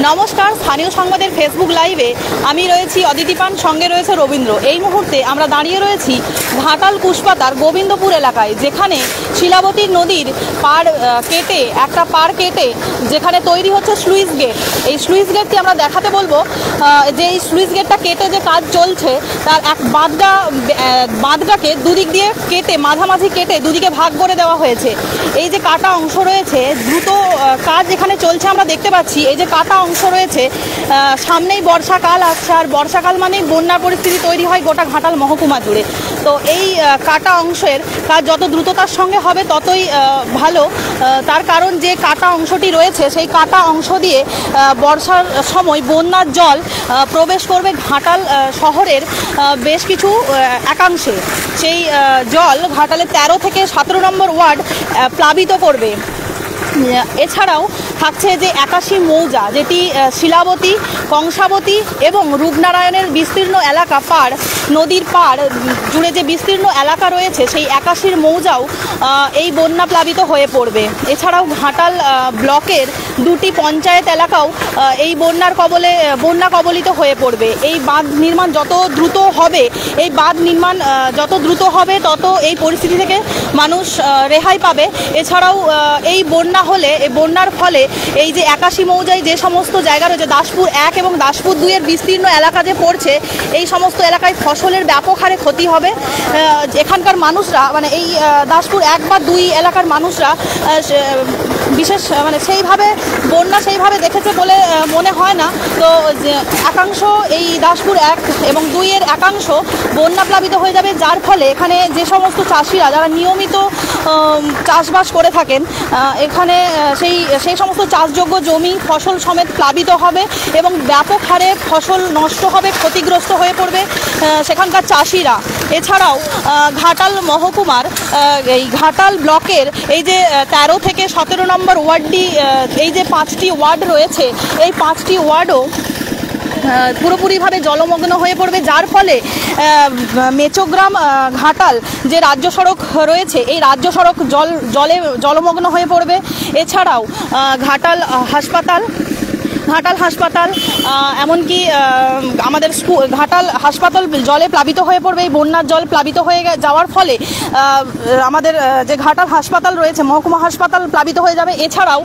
নমস্কার, স্থানীয় সংবাদের ফেসবুক লাইভে আমি রয়েছি অদিতি পান, সঙ্গে রয়েছে রবীন্দ্র। এই মুহূর্তে আমরা দাঁড়িয়ে রয়েছি ঘাটাল কুশপাতার গোবিন্দপুর এলাকায়, যেখানে শিলাবতী নদীর একটা পাড় কেটে যেখানে তৈরি হচ্ছে স্লুইস গেট। এই স্লুইস গেটটি আমরা দেখাতে বলবো যে এই স্লুইস গেটটা কেটে যে কাজ চলছে তার এক বাঁধটাকে দুদিক দিয়ে কেটে মাঝামাঝি কেটে দুদিকে ভাগ করে দেওয়া হয়েছে। এই যে কাটা অংশ রয়েছে, দ্রুত কাজ এখানে চলছে আমরা দেখতে পাচ্ছি। এই যে কাটা অংশ রয়েছে, সামনেই বর্ষাকাল আসছে, আর বর্ষাকাল মানেই বন্যার পরিস্থিতি তৈরি হয় গোটা ঘাটাল মহকুমা জুড়ে। তো এই কাটা অংশের কাজ যত দ্রুততার সঙ্গে হবে ততই ভালো। তার কারণ যে কাটা অংশটি রয়েছে সেই কাটা অংশ দিয়ে বর্ষার সময় বন্যার জল প্রবেশ করবে ঘাটাল শহরের বেশ কিছু একাংশে। সেই জল ঘাটালের 13 থেকে 17 নম্বর ওয়ার্ড প্লাবিত করবে। এছাড়াও থাকছে যে 81 মৌজা, যেটি শিলাবতী, কংসাবতী এবং রূপনারায়ণের বিস্তীর্ণ এলাকা নদীর পাড় জুড়ে যে বিস্তীর্ণ এলাকা রয়েছে সেই 81 মৌজাও এই বন্যা প্লাবিত হয়ে পড়বে। এছাড়াও ঘাটাল ব্লকের 2টি পঞ্চায়েত এলাকাও এই বন্যা কবলিত হয়ে পড়বে। এই বাঁধ নির্মাণ যত দ্রুত হবে তত এই পরিস্থিতি থেকে মানুষ রেহাই পাবে। এছাড়াও এই বন্যার ফলে এই যে 81 মৌজায় যে সমস্ত জায়গা রয়েছে, দাসপুর 1 এবং দাসপুর 2 এর বিস্তীর্ণ এলাকা যে পড়ছে, এই সমস্ত এলাকায় ফসলের ব্যাপক হারে ক্ষতি হবে। এখানকার মানুষরা এই দাসপুর 1 বা 2 এলাকার মানুষরা বিশেষ সেইভাবে দেখেছে বলে মনে হয় না। তো একাংশ এই দাসপুর 1 এবং 2 এর একাংশ বন্যা প্লাবিত হয়ে যাবে, যার ফলে এখানে যে সমস্ত চাষিরা যারা নিয়মিত চাষবাস করে থাকেন, এখানে সেই সমস্ত চাষযোগ্য জমি ফসল সমেত প্লাবিত হবে এবং ব্যাপক হারে ফসল নষ্ট হবে, ক্ষতিগ্রস্ত হয়ে পড়বে সেখানকার চাষিরা। এছাড়াও ঘাটাল মহকুমার এই ঘাটাল ব্লকের এই যে 13 থেকে 17 নম্বর ওয়ার্ডটি, এই যে 5টি ওয়ার্ড রয়েছে, এই 5টি ওয়ার্ডও পুরোপুরিভাবে জলমগ্ন হয়ে পড়বে, যার ফলে মেচোগ্রাম ঘাটাল যে রাজ্য সড়ক রয়েছে এই রাজ্য সড়ক জলমগ্ন হয়ে পড়বে। এছাড়াও ঘাটাল হাসপাতাল এমনকি আমাদের ঘাটাল হাসপাতাল জলে প্লাবিত হয়ে পড়বে। এই বন্যার জল প্লাবিত হয়ে যাওয়ার ফলে আমাদের যে ঘাটাল হাসপাতাল রয়েছে, মহকুমা হাসপাতাল প্লাবিত হয়ে যাবে। এছাড়াও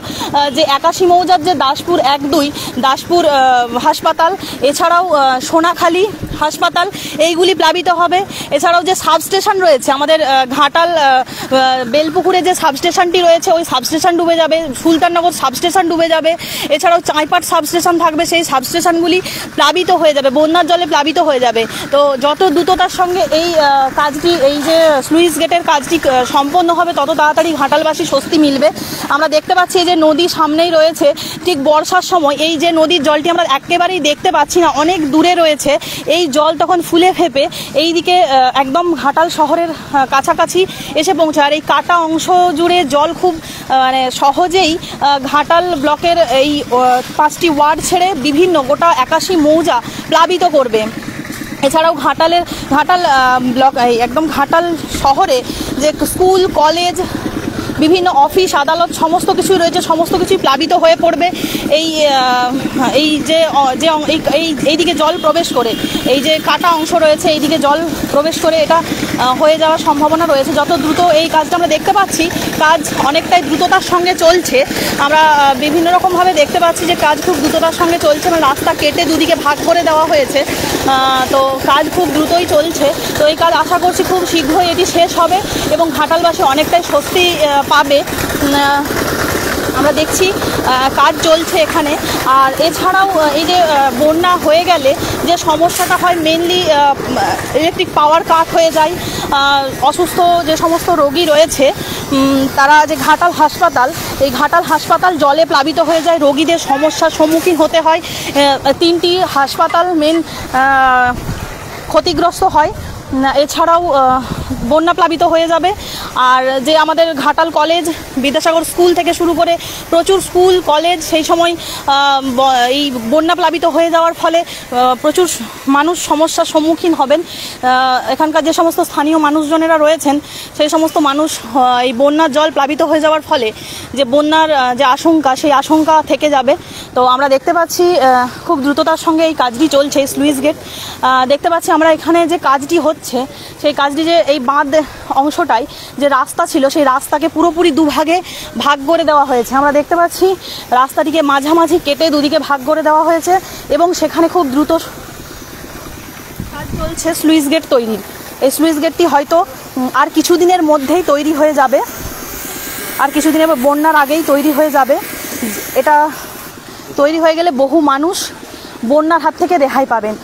যে 81 মৌজার যে দাসপুর 1-2 দাসপুর হাসপাতাল, এছাড়াও সোনাখালী হাসপাতাল, এইগুলি প্লাবিত হবে। এছাড়াও যে সাবস্টেশন রয়েছে আমাদের ঘাটাল বেলপুকুরে যে সাবস্টেশনটি রয়েছে, ওই সাবস্টেশন ডুবে যাবে। সুলতাননগর সাবস্টেশন ডুবে যাবে। এছাড়াও চাঁইপাট সাবস্টেশন থাকবে, সেই সাবস্টেশনগুলি প্লাবিত হয়ে যাবে, বন্যার জলে প্লাবিত হয়ে যাবে। তো যত দ্রুততার সঙ্গে এই কাজটি, এই যে স্লুইস গেটের কাজটি সম্পন্ন হবে, তত তাড়াতাড়ি ঘাটালবাসী স্বস্তি মিলবে। আমরা দেখতে পাচ্ছি যে নদী সামনেই রয়েছে। ঠিক বর্ষার সময় এই যে নদীর জলটি আমরা একেবারেই দেখতে পাচ্ছি না, অনেক দূরে রয়েছে। এই জল তখন ফুলে ফেপে এইদিকে একদম ঘাটাল শহরের কাছাকাছি এসে পৌঁছায়। আর এই কাটা অংশ জুড়ে জল খুব সহজেই ঘাটাল ব্লকের এই 5টি ওয়ার্ড ছেড়ে বিভিন্ন গোটা 81 মৌজা প্লাবিত করবে। এছাড়াও ঘাটাল ব্লক একদম ঘাটাল শহরে যে স্কুল, কলেজ, বিভিন্ন অফিস, আদালত সমস্ত কিছুই রয়েছে, সমস্ত কিছুই প্লাবিত হয়ে পড়বে। এইদিকে জল প্রবেশ করে, এই যে কাটা অংশ রয়েছে এইদিকে জল প্রবেশ করে এটা হয়ে যাওয়ার সম্ভাবনা রয়েছে। যত দ্রুত এই কাজটা আমরা দেখতে পাচ্ছি, কাজ অনেকটাই দ্রুততার সঙ্গে চলছে। আমরা বিভিন্ন রকমভাবে দেখতে পাচ্ছি যে কাজ খুব দ্রুততার সঙ্গে চলছে। রাস্তা কেটে দুদিকে ভাগ করে দেওয়া হয়েছে, তো কাজ খুব দ্রুতই চলছে। তো এই কাজ আশা করছি খুব শীঘ্রই এটি শেষ হবে এবং ঘাটালবাসী অনেকটাই স্বস্তি পাবে। আমরা দেখছি কাজ চলছে এখানে। আর এছাড়াও এই যে বন্যা হয়ে গেলে যে সমস্যাটা হয়, মেনলি ইলেকট্রিক পাওয়ার কাট হয়ে যায়। অসুস্থ যে সমস্ত রোগী রয়েছে তারা যে ঘাটাল হাসপাতাল জলে প্লাবিত হয়ে যায়, রোগীদের সমস্যার সম্মুখীন হতে হয়। 3টি হাসপাতাল ক্ষতিগ্রস্ত হয়। এছাড়াও বন্যা প্লাবিত হয়ে যাবে। আর যে আমাদের ঘাটাল কলেজ, বিদ্যাসাগর স্কুল থেকে শুরু করে প্রচুর স্কুল কলেজ সেই সময় এই বন্যা প্লাবিত হয়ে যাওয়ার ফলে প্রচুর মানুষ সমস্যার সম্মুখীন হবেন। এখানকার যে সমস্ত স্থানীয় মানুষজনেরা রয়েছেন সেই সমস্ত মানুষ এই বন্যার জল প্লাবিত হয়ে যাওয়ার ফলে যে বন্যার যে আশঙ্কা, সেই আশঙ্কা থেকে যাবে। তো আমরা দেখতে পাচ্ছি খুব দ্রুততার সঙ্গে এই কাজটি চলছে। এই স্লুইস গেট দেখতে পাচ্ছি আমরা, এখানে যে কাজটি হচ্ছে সেই কাজটি যে এই বাঁধ অংশটাই যে রাস্তা ছিল সেই রাস্তাকে পুরোপুরি দুভাগে ভাগ করে দেওয়া হয়েছে। আমরা দেখতে পাচ্ছি রাস্তাটিকে মাঝামাঝি কেটে দুদিকে ভাগ করে দেওয়া হয়েছে এবং সেখানে খুব দ্রুত কাজ চলছে স্লুইস গেট তৈরির। এই স্লুইস গেটটি হয়তো আর কিছুদিনের মধ্যেই তৈরি হয়ে যাবে, আর কিছুদিনের বন্যার আগেই তৈরি হয়ে যাবে। এটা তৈরি হয়ে গেলে বহু মানুষ বন্যার হাত থেকে রেহাই পাবেন।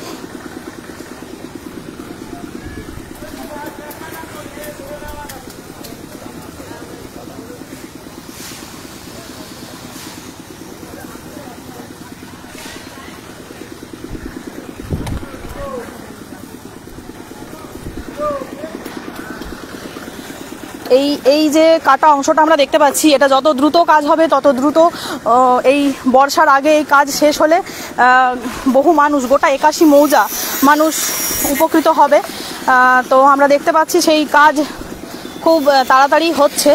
এই যে কাটা অংশটা আমরা দেখতে পাচ্ছি, এটা যত দ্রুত কাজ হবে তত দ্রুত এই বর্ষার আগে এই কাজ শেষ হলে বহু মানুষ, গোটা 81 মৌজা মানুষ উপকৃত হবে। তো আমরা দেখতে পাচ্ছি সেই কাজ খুব তাড়াতাড়ি হচ্ছে।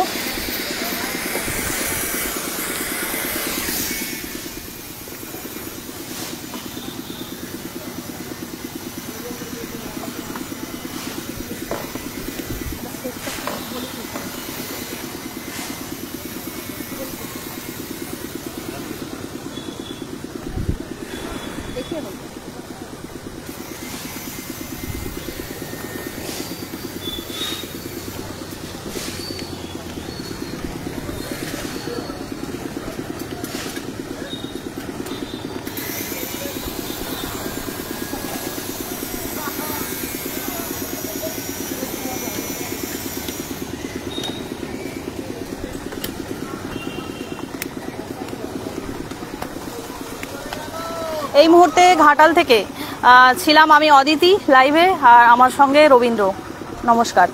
এই মুহূর্তে ঘাটাল থেকে ছিলাম আমি অদিতি লাইভে, আর আমার সঙ্গে রবীন্দ্র। নমস্কার।